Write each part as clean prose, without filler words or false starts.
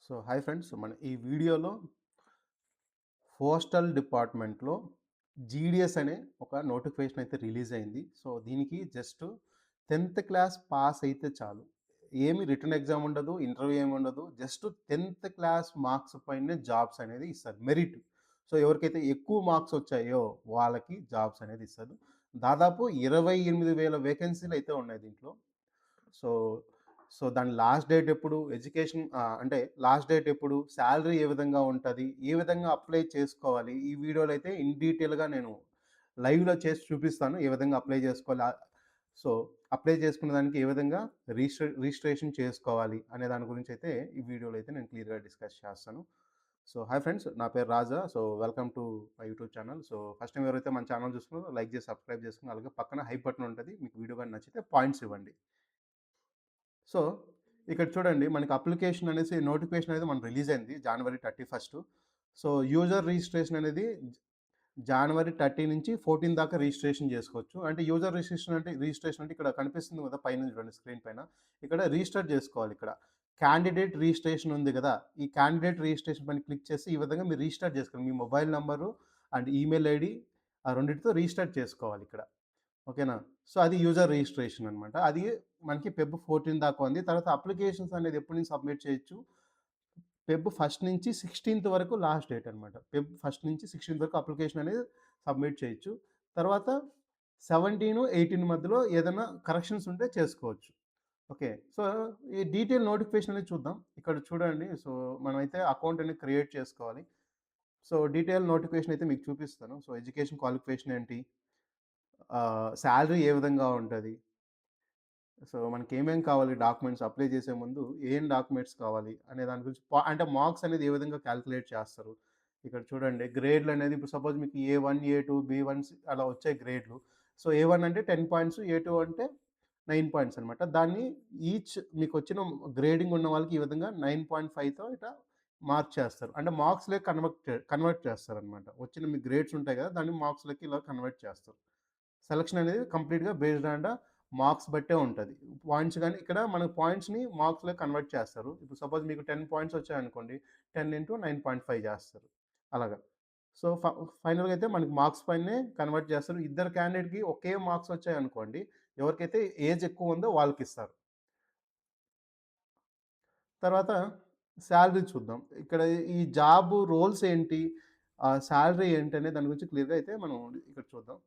So hi friends, మన ఈ వీడియోలో పోస్టల్ డిపార్ట్మెంట్లో జీడిఎస్ అనే ఒక నోటిఫికేషన్ అయితే రిలీజ్ అయింది. సో దీనికి జస్ట్ 10th క్లాస్ పాస్ అయితే చాలు. ఏమి రిటన్ ఎగ్జామ్ ఉండదు, ఇంటర్వ్యూ ఏమి ఉండదు. జస్ట్ 10th క్లాస్ మార్క్స్ పైనే జాబ్స్ అనేది ఇస్తారు. మెరిట్. సో ఎవరికైతే ఎక్కువ మార్క్స్ వచ్చాయో వాళ్ళకి జాబ్స్ అనేది ఇస్తారు. దాదాపు 28,000 వేకెన్సీలు అయితే ఉన్నాయి దీంట్లో. సో, సో దాని లాస్ట్ డేట్ ఎప్పుడు? అంటే లాస్ట్ డేట్ ఎప్పుడు? సాలరీ ఏ విధంగా ఉంటది? ఏ విధంగా అప్లై చేసుకోవాలి? ఈ వీడియోలో అయితే ఇన్ డీటెయిల్‌గా నేను లైవ్‌లో చేసి చూపిస్తాను. ఏ విధంగా అప్లై చేసుకోవాలి? సో, అప్లై చేసుకున్న దానికి ఏ విధంగా రిజిస్ట్రేషన్ చేసుకోవాలి అనే దాని గురించి అయితే ఈ వీడియోలో అయితే నేను క్లియర్‌గా డిస్కస్ చేస్తాను. సో, హాయ్ ఫ్రెండ్స్, నా పేరు Raja. So, welcome to my YouTube channel. So, first time ఎవరైతే మన ఛానల్ చూస్తున్నారో లైక్ చేసి, సబ్స్క్రైబ్ చేసుకొని, అలాగే పక్కన హై బటన్ ఉంటది. మీకు వీడియో గాని నచ్చితే పాయింట్స్ ఇవ్వండి. సో, ఇక్కడ చూడండి, మనకి అప్లికేషన్ అనేసి నోటిఫికేషన్ అనేది మనకు రిలీజ్ అయింది జనవరి 31. సో, యూజర్ రిజిస్ట్రేషన్ అనేది జనవరి 30 నుంచి 14 దాకా రిజిస్ట్రేషన్ చేసుకోవచ్చు. అంటే యూజర్ రిజిస్ట్రేషన్ అంటే ఇక్కడ కనిపిస్తుంది కదా! పైన చూడండి స్క్రీన్ పైన. ఇక్కడ రిజిస్టర్ చేసుకోవాలి ఇక్కడ. క్యాండిడేట్ రిజిస్ట్రేషన్ ఉంది గదా! ఈ క్యాండిడేట్ రిజిస్ట్రేషన్ పైన క్లిక్ చేసి ఈ విధంగా మీరు రిజిస్టర్ చేసుకోవాలి. మీ mobile number and email ID ఆ రెండిటితో రిజిస్టర్ చేసుకోవాలి ఇక్కడ. ఓకేనా? సో, అది యూజర్ రిజిస్ట్రేషన్ అనమాట. అది మనకి ఫెబ్ 14 దాకా ఉంది. తర్వాత అప్లికేషన్స్ అనేది ఎప్పటి నుంచి సబ్మిట్ చేయొచ్చు? ఫెబ్ 1 నుంచి 16థ్ వరకు లాస్ట్ డేట్ అనమాట. ఫెబ్ 1 నుంచి 16థ్ వరకు అప్లికేషన్ అనేది సబ్మిట్ చేయొచ్చు. తర్వాత 17, 18 మధ్యలో ఏదైనా కరెక్షన్స్ ఉంటే చేసుకోవచ్చు. ఓకే. సో, ఈ డీటెయిల్ నోటిఫికేషన్ అనేది చూద్దాం. ఇక్కడ చూడండి. సో, మనమైతే అకౌంట్ అనేది క్రియేట్ చేసుకోవాలి. సో, డీటెయిల్ నోటిఫికేషన్ అయితే మీకు చూపిస్తాను. సో, ఎడ్యుకేషన్ క్వాలిఫికేషన్ ఏంటి? సాలరీ ఏ విధంగా ఉంటది? సో, మనకేమేం కావాలి డాక్యుమెంట్స్ అప్లై చేసే ముందు ఏం డాక్యుమెంట్స్ కావాలి అనే దాని గురించి అంటే మార్క్స్ అనేది ఏ విధంగా కాలిక్యులేట్ చేస్తారు. ఇక్కడ చూడండి, గ్రేడ్‌లనేది ఇప్పుడు సపోజ్ మీకు ఏ1, ఏ2, బి1 అలా వచ్చాయి గ్రేడ్‌లు. సో, ఏ1 అంటే 10 పాయింట్స్, ఏ2 అంటే 9 పాయింట్స్ అనమాట. దాన్ని ఈచ్ మీకొచ్చిన గ్రేడింగ్ ఉన్న వాళ్ళకి ఈ విధంగా 9.5తో ఇట్లా మార్క్ చేస్తారు. అంటే మార్క్స్‌లోకి కన్వర్ట్ చేస్తారనమాట. వచ్చిన మీ గ్రేడ్స్ ఉంటాయి కదా! దాన్ని మార్క్స్‌లోకి ఇలా కన్వర్ట్ చేస్తారు. సెలక్షన్ అనేది కంప్లీట్‌గా బేస్డ్ ఆన్ ద మార్క్స్ బట్టే ఉంటది. పాయింట్స్ గాని ఇక్కడ మనకు పాయింట్స్‌ని మార్క్స్‌లో కన్వర్ట్ చేస్తారు. ఇప్పుడు సపోజ్ మీకు 10 పాయింట్స్ వచ్చాయనుకోండి. 10 ఇంటూ 9.5 చేస్తారు. అలాగా. సో, ఫైనల్‌గా అయితే మనకి మార్క్స్ పైనే కన్వర్ట్ చేస్తారు. ఇద్దరు క్యాండిడేట్‌కి ఒకే మార్క్స్ వచ్చాయనుకోండి. ఎవరికైతే ఏజ్ ఎక్కువ ఉందో వాళ్ళకిస్తారు. తర్వాత సాలరీ చూద్దాం. ఇక్కడ ఈ జాబ్ రోల్స్ ఏంటి? సాలరీ ఏంటనే దాని గురించి క్లియర్‌గా అయితే మనం ఇక్కడ చూద్దాం.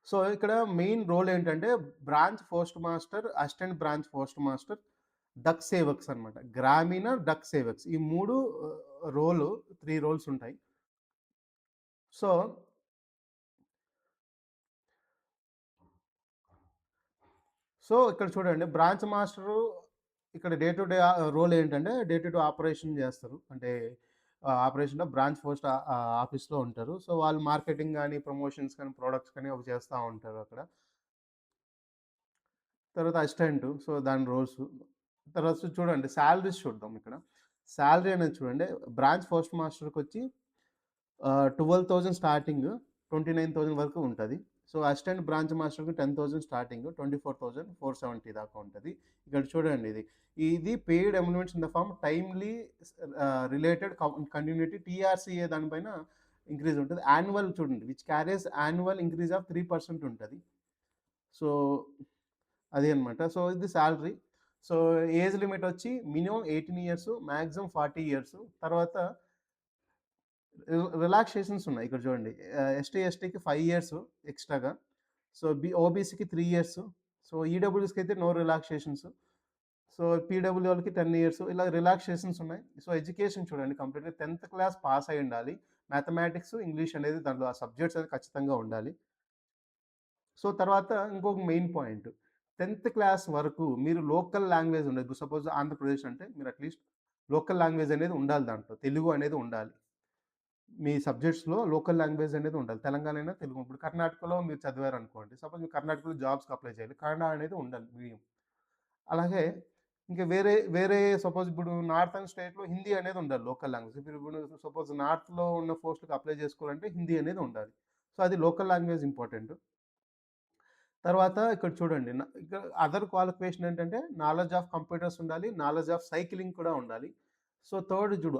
సో, ఇక్కడ మెయిన్ రోల్ ఏంటంటే branch post master, assistant branch post master, Dak Sevaks అనమాట. గ్రామీణ డక్ సేవక్స్. ఈ 3 రోలు 3 రోల్స్ ఉంటాయి. సో, ఇక్కడ చూడండి, బ్రాంచ్ మాస్టరు ఇక్కడ డే టు డే రోల్ ఏంటంటే డే టు డే ఆపరేషన్ చేస్తారు. అంటే ఆపరేషన్‌లో బ్రాంచ్ పోస్ట్ ఆఫీస్‌లో ఉంటారు. సో, వాళ్ళు మార్కెటింగ్ గాని, ప్రమోషన్స్ కానీ, ప్రొడక్ట్స్ కానీ అవి చేస్తా ఉంటారు అక్కడ. తర్వాత అసిస్టెంటు. సో, దాని రోల్సు. తర్వాత చూడండి సాలరీస్ చూద్దాం ఇక్కడ. సాలరీ అనేది చూడండి, బ్రాంచ్ పోస్ట్ మాస్టర్‌కొచ్చి 12,000 స్టార్టింగ్, 29,000 వరకు ఉంటది. సో, అసిస్టెంట్ బ్రాంచ్ మాస్టర్‌కి 10,000 స్టార్టింగ్, 24,470 దాకా ఉంటది. ఇక్కడ చూడండి ఇది. ఇది paid emoluments in the form timely related continuity TRCA దానిపైన ఇంక్రీజ్ ఉంటది. యాన్యువల్ చూడండి, which carries annual increase of 3% ఉంటది. సో, అది అన్నమాట. సో, ఇది సాలరీ. సో, ఏజ్ లిమిట్ వచ్చి మినిమమ్ 18 ఇయర్స్, మాక్సిమం 40 ఇయర్స్. తర్వాత రిలాక్సేషన్స్ ఉన్నాయి. ఇక్కడ చూడండి. ఎస్టీ, ఎస్టీకి 5 ఇయర్స్ ఎక్స్‌ట్రాగా. సో, ఓబీసీకి 3 ఇయర్స్. సో, ఈడబ్ల్యూఎస్‌కి అయితే నో రిలాక్సేషన్స్. సో, పీడబ్ల్యూ వాళ్ళకి 10 ఇయర్స్ ఇలా రిలాక్సేషన్స్ ఉన్నాయి. సో, ఎడ్యుకేషన్ చూడండి, కంప్లీట్‌గా 10th క్లాస్ పాస్ అయ్యి ఉండాలి. మ్యాథమెటిక్స్, ఇంగ్లీష్ అనేది దాంట్లో ఆ సబ్జెక్ట్స్ అనేది ఖచ్చితంగా ఉండాలి. సో, తర్వాత ఇంకొక మెయిన్ పాయింట్. 10th క్లాస్ వరకు మీరు లోకల్ లాంగ్వేజ్ ఉండదు. ఇప్పుడు సపోజ్ ఆంధ్రప్రదేశ్ అంటే మీరు అట్‌లీస్ట్ లోకల్ లాంగ్వేజ్ అనేది ఉండాలి దాంట్లో. తెలుగు అనేది ఉండాలి. మీ సబ్జెక్ట్స్‌లో లోకల్ లాంగ్వేజ్ అనేది ఉండాలి. తెలంగాణ అయినా తెలుగు. ఇప్పుడు కర్ణాటకలో మీరు చదివారనుకోండి. సపోజ్ మీరు కర్ణాటకలో జాబ్స్‌కి అప్లై చేయాలి. కన్నడ అనేది ఉండాలి మీడియం. అలాగే ఇంకా వేరే వేరే సపోజ్ ఇప్పుడు నార్థర్న్ స్టేట్‌లో హిందీ అనేది ఉండాలి లోకల్ లాంగ్వేజ్. ఇప్పుడు సపోజ్ నార్త్‌లో ఉన్న పోస్ట్‌లకి అప్లై చేసుకోవాలంటే హిందీ అనేది ఉండాలి. సో, అది లోకల్ లాంగ్వేజ్ ఇంపార్టెంట్. తర్వాత ఇక్కడ చూడండి ఇక్కడ అదర్ క్వాలిఫికేషన్ ఏంటంటే నాలెడ్జ్ ఆఫ్ కంప్యూటర్స్ ఉండాలి. నాలెడ్జ్ ఆఫ్ సైక్లింగ్ కూడా ఉండాలి. సో థర్డ్ చూడు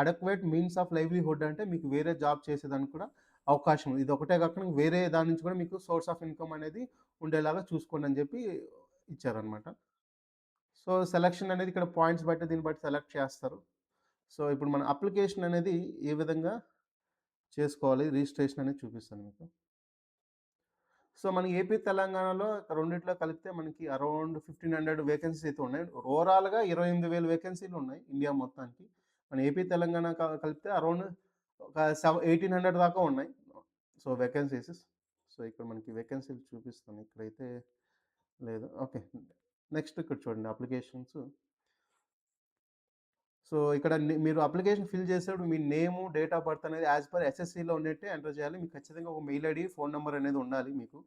అడక్వేట్ మీన్స్ ఆఫ్ లైవ్లీహుడ్ అంటే మీకు వేరే జాబ్ చేసేదానికి కూడా అవకాశం ఉంది. ఇదొకటే కాకుండా వేరే దాని నుంచి కూడా మీకు సోర్స్ ఆఫ్ ఇన్‌కమ్ అనేది ఉండేలాగా చూసుకోండి అని చెప్పి ఇచ్చారనమాట. సో సెలక్షన్ అనేది ఇక్కడ పాయింట్స్ బట్టి దీన్ని బట్టి సెలెక్ట్ చేస్తారు. సో ఇప్పుడు మన అప్లికేషన్ అనేది ఏ విధంగా చేసుకోవాలి రిజిస్ట్రేషన్ అనేది చూపిస్తాను మీకు. సో మనకి ఏపీ, తెలంగాణలో రెండిట్లో కలిపితే మనకి అరౌండ్ 1500 వేకెన్సీస్ అయితే ఉన్నాయి. ఓవరాల్‌గా 28,000 వేకెన్సీలు ఉన్నాయి ఇండియా మొత్తానికి. మన ఏపీ, తెలంగాణ కలిపితే అరౌండ్ ఒక 1800 దాకా ఉన్నాయి. So vacancies. సో ఇక్కడ మనకి వేకెన్సీలు చూపిస్తాను. ఇక్కడైతే లేదు. ఓకే. నెక్స్ట్ ఇక్కడ చూడండి అప్లికేషన్స్. సో ఇక్కడ మీరు అప్లికేషన్ ఫిల్ చేసేటప్పుడు మీ నేము, డేట్ ఆఫ్ బర్త్ అనేది యాజ్ పర్ ఎస్ఎస్‌సిలో ఉన్నట్టే ఎంటర్ చేయాలి. మీకు ఖచ్చితంగా ఒక మెయిల్ ఐడీ, ఫోన్ నంబర్ అనేది ఉండాలి మీకు.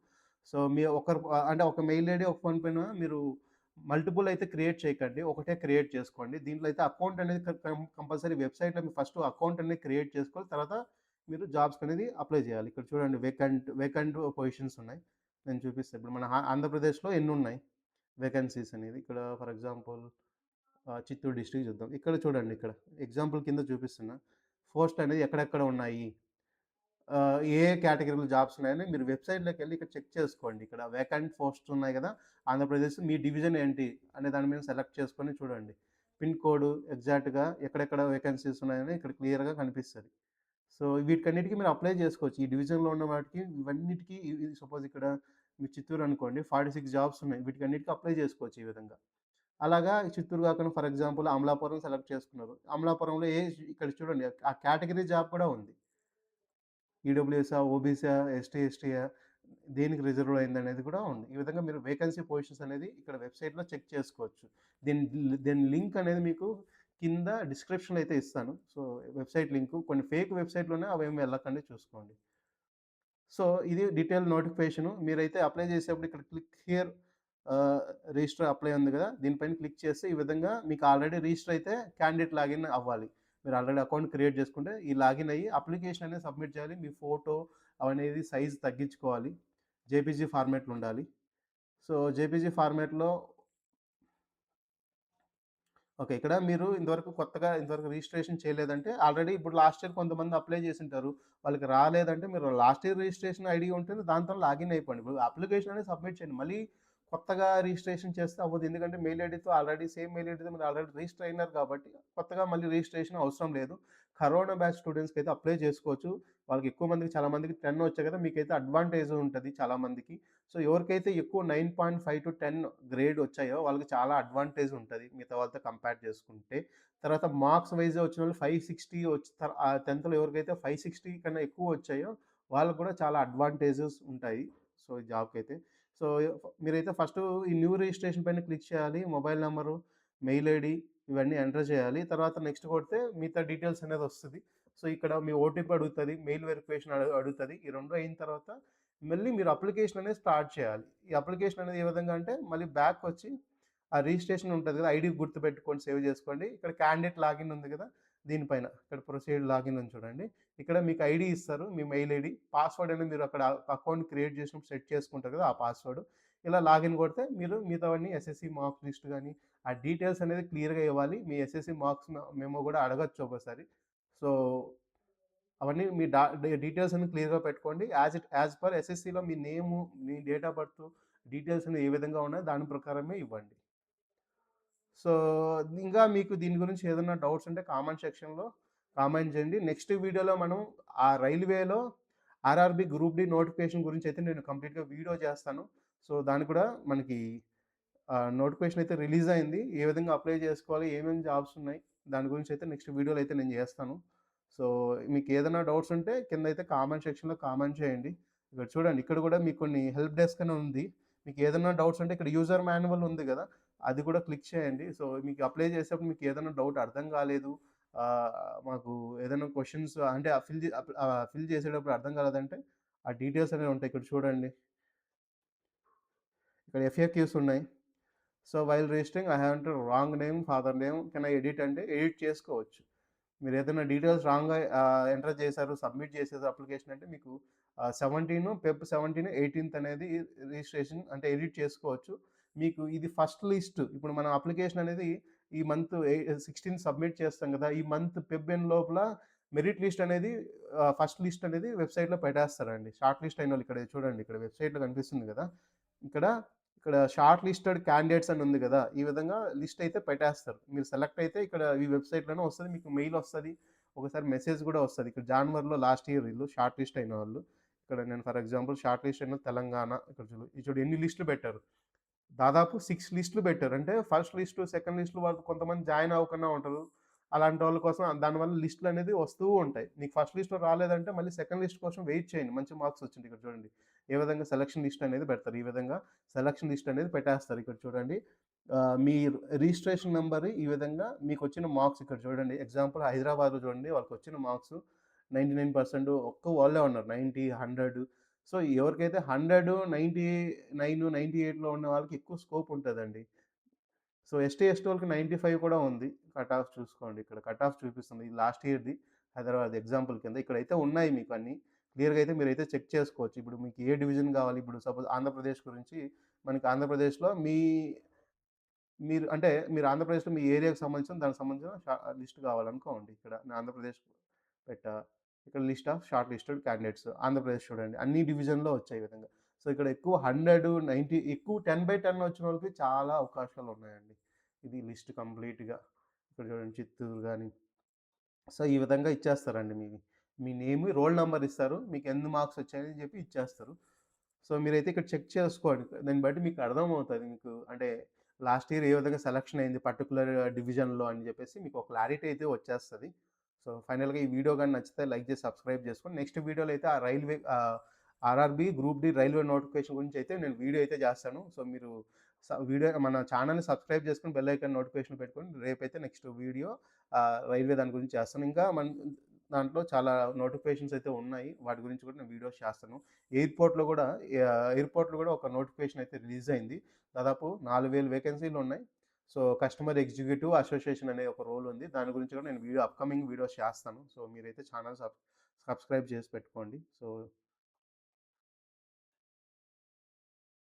సో మీ ఒకరు అంటే ఒక మెయిల్ ఐడీ, ఒక ఫోన్ పేన మీరు మల్టిపుల్ అయితే క్రియేట్ చేయకండి. ఒకటే క్రియేట్ చేసుకోండి. దీంట్లో అయితే అకౌంట్ అనేది కంపల్సరీ వెబ్‌సైట్‌లో మీరు ఫస్ట్ అకౌంట్ అనేది క్రియేట్ చేసుకోవాలి. తర్వాత మీరు జాబ్స్‌కి అనేది అప్లై చేయాలి. ఇక్కడ చూడండి వేకెంట్ పొజిషన్స్ ఉన్నాయి. నేను చూపిస్తాను. ఇప్పుడు మన ఆంధ్రప్రదేశ్‌లో ఎన్నున్నాయి వేకెన్సీస్ అనేది. ఇక్కడ ఫర్ ఎగ్జాంపుల్ చిత్తూరు డిస్ట్రిక్ట్ చూద్దాం. ఇక్కడ చూడండి ఇక్కడ ఎగ్జాంపుల్ కింద చూపిస్తున్నా. పోస్ట్ అనేది ఎక్కడెక్కడ ఉన్నాయి. ఏ ఏ కేటగిరీలో జాబ్స్ ఉన్నాయని మీరు వెబ్‌సైట్‌లోకెళ్ళి ఇక్కడ చెక్ చేసుకోండి. ఇక్కడ వేకెంట్ పోస్ట్స్ ఉన్నాయి గదా! ఆంధ్రప్రదేశ్ మీ డివిజన్ ఏంటి అనే దాని మీద సెలెక్ట్ చేసుకొని చూడండి. పిన్ కోడ్ ఎగ్జాక్ట్‌గా ఎక్కడెక్కడ వేకెన్సీస్ ఉన్నాయని ఇక్కడ క్లియర్‌గా కనిపిస్తది. సో వీటికన్నిటికి మీరు అప్లై చేసుకోవచ్చు. ఈ డివిజన్‌లో ఉన్న వాటికి ఇవన్నిటికి ఇది సపోజ్ ఇక్కడ మీ చిత్తూరు అనుకోండి 46 జాబ్స్ ఉన్నాయి. వీటికన్నిటికి అప్లై చేసుకోవచ్చు ఈ విధంగా. అలాగా చిత్తూరు కాకుండా ఫర్ ఎగ్జాంపుల్ అమలాపురం సెలెక్ట్ చేసుకున్నారు. అమలాపురంలో ఇక్కడ చూడండి ఆ కేటగరీ జాబ్ కూడా ఉంది. ఈడబ్ల్యూఎసా, ఓబీసా, ఎస్టీయా దేనికి రిజర్వ్ అయిందనేది కూడా ఉంది. ఈ విధంగా మీరు వేకెన్సీ పొజిషన్స్ అనేది ఇక్కడ వెబ్‌సైట్‌లో చెక్ చేసుకోవచ్చు. దీని లింక్ అనేది మీకు కింద డిస్క్రిప్షన్‌లో అయితే ఇస్తాను. సో వెబ్‌సైట్ లింకు కొన్ని ఫేక్ వెబ్‌సైట్‌లున్నాయి అవేమి వెళ్ళకండి చూసుకోండి. సో ఇది డీటెయిల్ నోటిఫికేషను. మీరైతే అప్లై చేసేప్పుడు ఇక్కడ క్లిక్ హియర్ రిజిస్టర్ అప్లై ఉంది కదా! దీనిపైన క్లిక్ చేస్తే ఈ విధంగా మీకు ఆల్రెడీ రిజిస్టర్ అయితే క్యాండిడేట్ లాగిన్ అవ్వాలి. మీరు ఆల్రెడీ అకౌంట్ క్రియేట్ చేసుకుంటే ఈ లాగిన్ అయ్యి అప్లికేషన్ అనేది సబ్మిట్ చేయాలి. మీ ఫోటో అవనేది సైజ్ తగ్గించుకోవాలి. జేపీజీ ఫార్మాట్‌లో ఉండాలి. సో జేపీజీ ఫార్మాట్‌లో ఓకే. ఇక్కడ మీరు ఇంతవరకు రిజిస్ట్రేషన్ చేయలేదంటే ఆల్రెడీ ఇప్పుడు లాస్ట్ ఇయర్ కొంతమంది అప్లై చేసుంటారు. వాళ్ళకి రాలేదంటే మీరు లాస్ట్ ఇయర్ రిజిస్ట్రేషన్ ఐడీ ఉంటుంది. దాంతో లాగిన్ అయిపోండి. ఇప్పుడు అప్లికేషన్ అనేది సబ్మిట్ చేయండి. మళ్ళీ కొత్తగా రిజిస్ట్రేషన్ చేస్తే అవ్వదు. ఎందుకంటే మెయిల్ ఐడీతో ఆల్రెడీ సేమ్ మెయిల్ ఐడీతో మీరు ఆల్రెడీ రిజిస్టర్ అయినారు కాబట్టి కొత్తగా మళ్ళీ రిజిస్ట్రేషన్ అవసరం లేదు. కరోనా బ్యాచ్ స్టూడెంట్స్‌కైతే అప్లై చేసుకోవచ్చు. వాళ్ళకి ఎక్కువ మందికి చాలా మందికి 10 వచ్చాయి కదా! మీకైతే అడ్వాంటేజ్ ఉంటది చాలా మందికి. సో ఎవరికైతే ఎక్కువ 9.5-10 గ్రేడ్ వచ్చాయో వాళ్ళకి చాలా అడ్వాంటేజ్ ఉంటది. మిగతా వాళ్ళతో కంపేర్ చేసుకుంటే. తర్వాత మార్క్స్ వైస్‌గా వచ్చినోళ్ళు 560 వచ్చి 10థ్‌లో ఎవరికైతే 560 కన్నా ఎక్కువ వచ్చాయో వాళ్ళకి కూడా చాలా అడ్వాంటేజెస్ ఉంటాయి. సో ఈ జాబ్‌కైతే. సో మీరైతే ఫస్టు ఈ న్యూ రిజిస్ట్రేషన్ పైన క్లిక్ చేయాలి. మొబైల్ నంబరు, మెయిల్ ఐడీ ఇవన్నీ ఎంటర్ చేయాలి. తర్వాత నెక్స్ట్ కొడితే మిగతా డీటెయిల్స్ అనేది వస్తది. సో ఇక్కడ మీ ఓటీపీ అడుగుతది. మెయిల్ వెరిఫికేషన్ అడుగుతది. ఈ 2 అయిన తర్వాత మళ్ళీ మీరు అప్లికేషన్ అనేది స్టార్ట్ చేయాలి. ఈ అప్లికేషన్ అనేది ఏ విధంగా అంటే మళ్ళీ బ్యాక్‌కొచ్చి ఆ రిజిస్ట్రేషన్ ఉంటది కదా! ఐడీ గుర్తుపెట్టుకొని సేవ్ చేసుకోండి. ఇక్కడ క్యాండిడేట్ లాగిన్ ఉంది కదా! దీనిపైన ఇక్కడ ప్రొసీడ్ లాగిన్ ఉంది చూడండి. ఇక్కడ మీకు ఐడీ ఇస్తారు. మీ మెయిల్ ఐడీ. పాస్వర్డ్ అనేది మీరు అక్కడ అకౌంట్ క్రియేట్ చేసినప్పుడు సెట్ చేసుకుంటారు కదా! ఆ పాస్వర్డ్. ఇలా లాగిన్ కొడితే మీరు మిగతావన్నీ ఎస్ఎస్‌సి మార్క్ లిస్ట్ గాని, ఆ డీటెయిల్స్ అనేది క్లియర్‌గా ఇవ్వాలి. మీ ఎస్ఎస్‌సి మార్క్స్ మెమో కూడా అడగొచ్చు ఒక్కోసారి. సో అవన్నీ మీ డీటెయిల్స్ అన్ని క్లియర్‌గా పెట్టుకోండి. యాజ్ పర్ ఎస్ఎస్‌సిలో మీ నేము, మీ డేట్ ఆఫ్ బర్త్ డీటెయిల్స్ అన్ని ఏ విధంగా ఉన్నాయో దాని ప్రకారమే ఇవ్వండి. సో, ఇంకా మీకు దీని గురించి ఏదన్నా డౌట్స్ ఉంటే కామెంట్ సెక్షన్‌లో కామెంట్ చేయండి. నెక్స్ట్ వీడియోలో మనం ఆ రైల్వేలో ఆర్ఆర్‌బీ గ్రూప్ డి నోటిఫికేషన్ గురించయితే నేను కంప్లీట్‌గా వీడియో చేస్తాను. సో, దానికి కూడా మనకి నోటిఫికేషన్ అయితే రిలీజ్ అయింది. ఏ విధంగా అప్లై చేసుకోవాలి? ఏమేమి జాబ్స్ ఉన్నాయి? దాని గురించయితే నెక్స్ట్ వీడియోలో అయితే నేను చేస్తాను. సో, మీకు ఏదైనా డౌట్స్ ఉంటే కిందయితే కామెంట్ సెక్షన్‌లో కామెంట్ చేయండి. ఇక్కడ చూడండి ఇక్కడ కూడా మీకు కొన్ని హెల్ప్ డెస్క్ అని ఉంది. మీకు ఏదైనా డౌట్స్ ఉంటే ఇక్కడ యూజర్ మాన్యువల్ ఉంది గదా! అది కూడా క్లిక్ చేయండి. సో, మీకు అప్లై చేసేటప్పుడు మీకు ఏదైనా డౌట్ అర్థం కాలేదు. ఆహ్, మాకు ఏదైనా క్వెషన్స్ అంటే ఫిల్ చేసేటప్పుడు అర్థం కాలేదంటే ఆ డీటెయిల్స్ అనేవి ఉంటాయి. ఇక్కడ చూడండి. ఇక్కడ ఎఫ్ఏక్యూస్ ఉన్నాయి. So, while registering I have entered wrong name, father name can I edit అంటే ఎడిట్ చేసుకోవచ్చు. మీరేదైనా డీటెయిల్స్ రాంగ్‌గా ఎంటర్ చేశారు, సబ్మిట్ చేసేసారు అప్లికేషన్ అంటే మీకు ఫెబ్ 17, 18 అనేది రిజిస్ట్రేషన్ అంటే ఎడిట్ చేసుకోవచ్చు. మీకు ఇది ఫస్ట్ లిస్ట్. ఇప్పుడు మనం అప్లికేషన్ అనేది ఈ మంత్ 16 సబ్మిట్ చేస్తాం కదా! ఈ మంత్ ఫెబ్ ఎండ్ లోపల మెరిట్ లిస్ట్ అనేది ఫస్ట్ లిస్ట్ అనేది వెబ్‌సైట్‌లో పెట్టేస్తారండి. షార్ట్ లిస్ట్ అయినోళ్ళు ఇక్కడ చూడండి. ఇక్కడ వెబ్‌సైట్‌లో కనిపిస్తుంది గదా! ఇక్కడ, ఇక్కడ షార్ట్ లిస్టెడ్ క్యాండిడేట్స్ అని ఉంది గదా! ఈ విధంగా లిస్ట్ అయితే పెట్టేస్తారు. మీరు సెలెక్ట్ అయితే ఇక్కడ ఈ వెబ్‌సైట్‌లోనే వస్తది. మీకు మెయిల్ వస్తది. ఒకసారి మెసేజ్ గూడా వస్తది. ఇక్కడ జాన్వరిలో లాస్ట్ ఇయర్ వీళ్ళు షార్ట్ లిస్ట్ అయిన వాళ్ళు. ఇక్కడ నేను ఫర్ ఎగ్జాంపుల్ షార్ట్ లిస్ట్ అయిన తెలంగాణ ఇక్కడ చూడు. ఇది చూడు ఎన్ని లిస్టులు పెట్టారు. దాదాపు 6 లిస్టులు పెట్టారు. అంటే ఫస్ట్ లిస్టు, సెకండ్ లిస్టులు వాళ్ళు కొంతమంది జాయిన్ అవ్వకుండా ఉంటారు. అలాంటోళ్ళ కోసం దానివల్ల లిస్టులనేది వస్తూ ఉంటాయి. నీకు ఫస్ట్ లిస్ట్‌లో రాలేదంటే మళ్ళీ సెకండ్ లిస్ట్ కోసం వెయిట్ చేయండి. మంచి మార్క్స్ వచ్చింది ఇక్కడ చూడండి. ఏ విధంగా సెలక్షన్ లిస్ట్ అనేది పెడతారు. ఈ విధంగా సెలక్షన్ లిస్ట్ అనేది పెట్టేస్తారు. ఇక్కడ చూడండి. మీ రిజిస్ట్రేషన్ నంబర్ ఈ విధంగా మీకొచ్చిన మార్క్స్ ఇక్కడ చూడండి. ఎగ్జాంపుల్ హైదరాబాద్‌లో చూడండి వాళ్ళకొచ్చిన మార్క్స్ 99% ఒక్క వాళ్ళే ఉన్నారు. 90, 100 సో, ఎవరికైతే 100, 99, 98లో ఉన్న వాళ్ళకి ఎక్కువ స్కోప్ ఉంటదండి. సో, ఎస్టీ వాళ్ళకి 95 కూడా ఉంది. కట్ ఆఫ్ చూసుకోండి. ఇక్కడ కట్ ఆఫ్ చూపిస్తుంది. ఇది లాస్ట్ ఇయర్‌ది హైదరాబాద్ ఎగ్జాంపుల్ కింద. ఇక్కడైతే ఉన్నాయి మీకు అన్నీ. క్లియర్‌గా అయితే మీరైతే చెక్ చేసుకోవచ్చు. ఇప్పుడు మీకు ఏ డివిజన్ కావాలి? ఇప్పుడు సపోజ్ ఆంధ్రప్రదేశ్ గురించి మనకి ఆంధ్రప్రదేశ్‌లో మీరు ఆంధ్రప్రదేశ్‌లో మీ ఏరియాకి సంబంధించిన దానికి సంబంధించిన లిస్ట్ కావాలనుకోండి. ఇక్కడ నేను ఆంధ్రప్రదేశ్ పెట్టా. ఇక్కడ list of short listed candidates Andhra Pradesh చూడండి. అన్ని డివిజన్‌లో వచ్చాయి ఈ విధంగా. సో, ఇక్కడ ఎక్కువ 100, 90 ఎక్కువ 10/10 వచ్చిన వాళ్ళకి చాలా అవకాశాలు ఉన్నాయండి. ఇది లిస్ట్ కంప్లీట్‌గా. ఇక్కడ చూడండి చిత్తూరు గాని సో, ఈ విధంగా ఇచ్చేస్తారండి మీ నేమ్, రోల్ నంబర్ ఇస్తారు. మీకు ఎన్ని మార్క్స్ వచ్చాయని చెప్పి ఇచ్చేస్తారు. సో, మీరైతే ఇక్కడ చెక్ చేసుకోండి. దాన్ని బట్టి మీకు అర్థమవుతది. మీకు అంటే లాస్ట్ ఇయర్ ఏ విధంగా సెలక్షన్ అయింది పర్టిక్యులర్ డివిజన్‌లో అని చెప్పేసి మీకు ఒక క్లారిటీ అయితే వచ్చేస్తది. సో, ఫైనల్‌గా ఈ వీడియో గాని నచ్చితే లైక్ చేసి సబ్స్క్రైబ్ చేసుకోండి. నెక్స్ట్ వీడియోలో అయితే RRB group D railway notification గురించి అయితే నేను వీడియో అయితే చేస్తాను. సో, మీరు వీడియో మన ఛానెల్‌ని సబ్స్క్రైబ్ చేసుకొని బెల్ ఐకాన్ నోటిఫికేషన్ పెట్టుకొని రేపైతే నెక్స్ట్ వీడియో రైల్వే దాని గురించి చేస్తాను. ఇంకా దాంట్లో చాలా నోటిఫికేషన్స్ అయితే ఉన్నాయి. వాటి గురించి కూడా నేను వీడియోస్ చేస్తాను. ఎయిర్‌పోర్ట్‌లో గూడా ఎయిర్‌పోర్ట్‌లో గూడా ఒక నోటిఫికేషన్ అయితే రిలీజ్ అయింది. దాదాపు 4000 వేకెన్సీలున్నాయి. సో, కస్టమర్ ఎగ్జిక్యూటివ్ అసోసియేషన్ అనే ఒక రోల్ ఉంది. దాని గురించి కూడా నేను అప్‌కమింగ్ వీడియోస్ చేస్తాను. సో, మీరైతే ఛానెల్ సబ్స్క్రైబ్ చేసి పెట్టుకోండి. సో